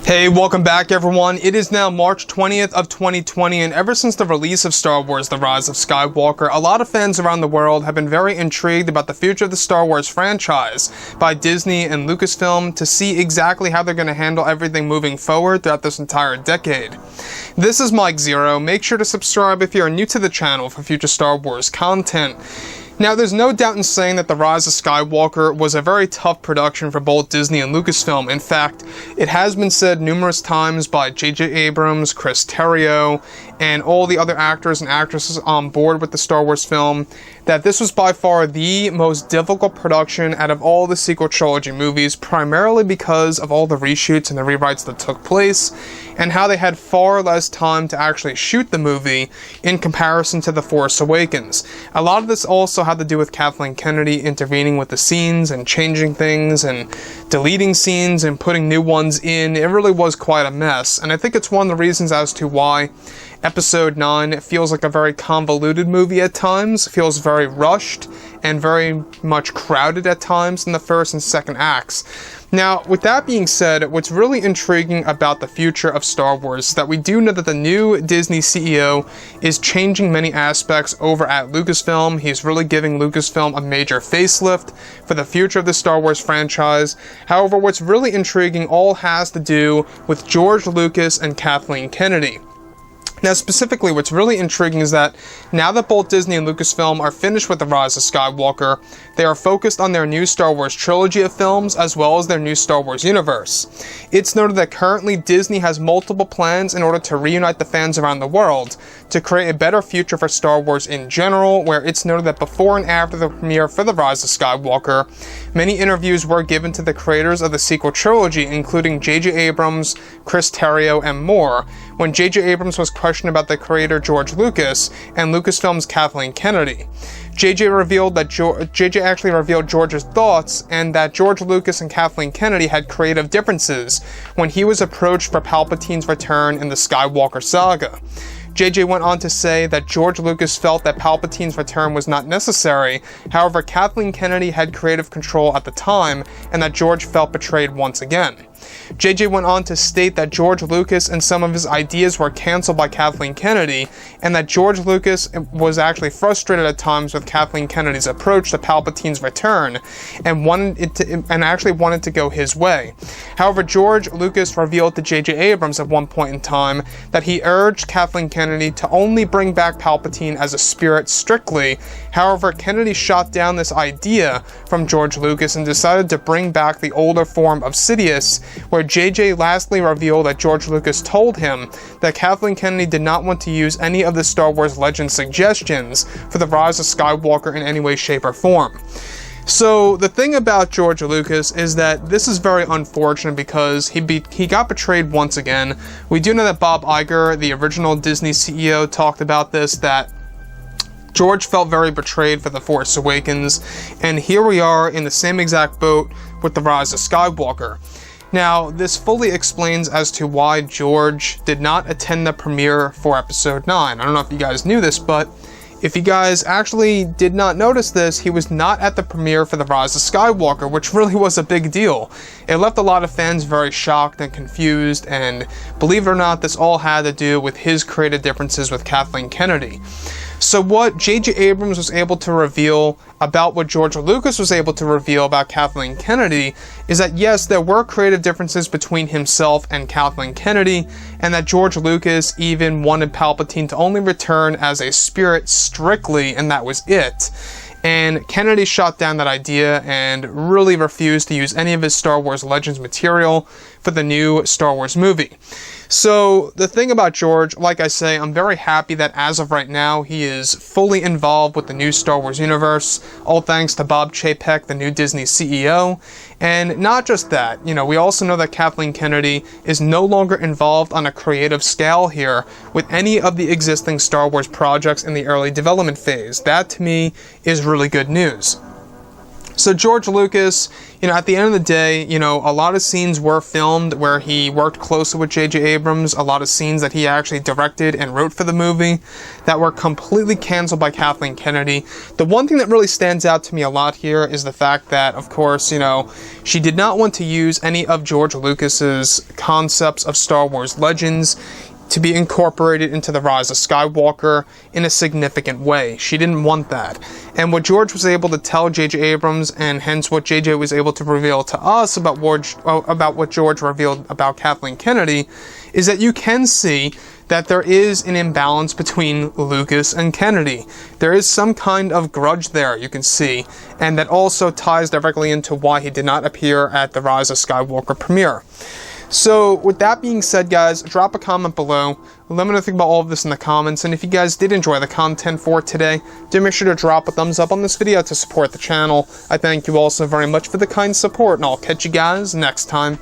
Hey, welcome back everyone. It is now March 20th of 2020, and ever since the release of Star Wars: The Rise of Skywalker, a lot of fans around the world have been very intrigued about the future of the Star Wars franchise by Disney and Lucasfilm to see exactly how they're going to handle everything moving forward throughout this entire decade. This is Mike Zero. Make sure to subscribe if you are new to the channel for future Star Wars content. Now, there's no doubt in saying that The Rise of Skywalker was a very tough production for both Disney and Lucasfilm. In fact, it has been said numerous times by J.J. Abrams, Chris Terrio, and all the other actors and actresses on board with the Star Wars film that this was by far the most difficult production out of all the sequel trilogy movies, primarily because of all the reshoots and the rewrites that took place, and how they had far less time to actually shoot the movie in comparison to The Force Awakens. A lot of this also had to do with Kathleen Kennedy intervening with the scenes and changing things and deleting scenes and putting new ones in. It really was quite a mess, and I think it's one of the reasons as to why Episode 9 feels like a very convoluted movie at times, feels very rushed and very much crowded at times in the first and second acts. Now, with that being said, what's really intriguing about the future of Star Wars is that we do know that the new Disney CEO is changing many aspects over at Lucasfilm. He's really giving Lucasfilm a major facelift for the future of the Star Wars franchise. However, what's really intriguing all has to do with George Lucas and Kathleen Kennedy. Now, specifically, what's really intriguing is that now that both Disney and Lucasfilm are finished with The Rise of Skywalker, they are focused on their new Star Wars trilogy of films as well as their new Star Wars universe. It's noted that currently Disney has multiple plans in order to reunite the fans around the world to create a better future for Star Wars in general, where it's noted that before and after the premiere for The Rise of Skywalker, many interviews were given to the creators of the sequel trilogy, including J.J. Abrams, Chris Terrio, and more, when J.J. Abrams was questioned about the creator George Lucas and Lucasfilm's Kathleen Kennedy. J.J. actually revealed George's thoughts, and that George Lucas and Kathleen Kennedy had creative differences when he was approached for Palpatine's return in the Skywalker saga. J.J. went on to say that George Lucas felt that Palpatine's return was not necessary, however Kathleen Kennedy had creative control at the time, and that George felt betrayed once again. J.J. went on to state that George Lucas and some of his ideas were canceled by Kathleen Kennedy, and that George Lucas was actually frustrated at times with Kathleen Kennedy's approach to Palpatine's return, and actually wanted to go his way. However, George Lucas revealed to J.J. Abrams at one point in time that he urged Kathleen Kennedy to only bring back Palpatine as a spirit strictly. However, Kennedy shot down this idea from George Lucas and decided to bring back the older form of Sidious, where J.J. lastly revealed that George Lucas told him that Kathleen Kennedy did not want to use any of the Star Wars Legends suggestions for The Rise of Skywalker in any way, shape, or form. So, the thing about George Lucas is that this is very unfortunate because he got betrayed once again. We do know that Bob Iger, the original Disney CEO, talked about this, that George felt very betrayed for The Force Awakens, and here we are in the same exact boat with The Rise of Skywalker. Now, this fully explains as to why George did not attend the premiere for Episode 9. I don't know if you guys knew this, but if you guys actually did not notice this, he was not at the premiere for The Rise of Skywalker, which really was a big deal. It left a lot of fans very shocked and confused, and believe it or not, this all had to do with his creative differences with Kathleen Kennedy. So what J.J. Abrams was able to reveal about what George Lucas was able to reveal about Kathleen Kennedy is that yes, there were creative differences between himself and Kathleen Kennedy, and that George Lucas even wanted Palpatine to only return as a spirit strictly, and that was it. And Kennedy shot down that idea and really refused to use any of his Star Wars Legends material for the new Star Wars movie. So, the thing about George, like I say, I'm very happy that as of right now, he is fully involved with the new Star Wars universe, all thanks to Bob Chapek, the new Disney CEO. And not just that, we also know that Kathleen Kennedy is no longer involved on a creative scale here with any of the existing Star Wars projects in the early development phase. That, to me, is really good news. So George Lucas, at the end of the day, a lot of scenes were filmed where he worked closely with J.J. Abrams, a lot of scenes that he actually directed and wrote for the movie that were completely canceled by Kathleen Kennedy. The one thing that really stands out to me a lot here is the fact that, of course, she did not want to use any of George Lucas's concepts of Star Wars Legends to be incorporated into The Rise of Skywalker in a significant way. She didn't want that. And what George was able to tell J.J. Abrams, and hence what J.J. was able to reveal to us about what George revealed about Kathleen Kennedy, is that you can see that there is an imbalance between Lucas and Kennedy. There is some kind of grudge there, you can see, and that also ties directly into why he did not appear at The Rise of Skywalker premiere. So, with that being said, guys, drop a comment below. Let me know what you think about all of this in the comments. And if you guys did enjoy the content for today, do make sure to drop a thumbs up on this video to support the channel. I thank you all so very much for the kind support, and I'll catch you guys next time.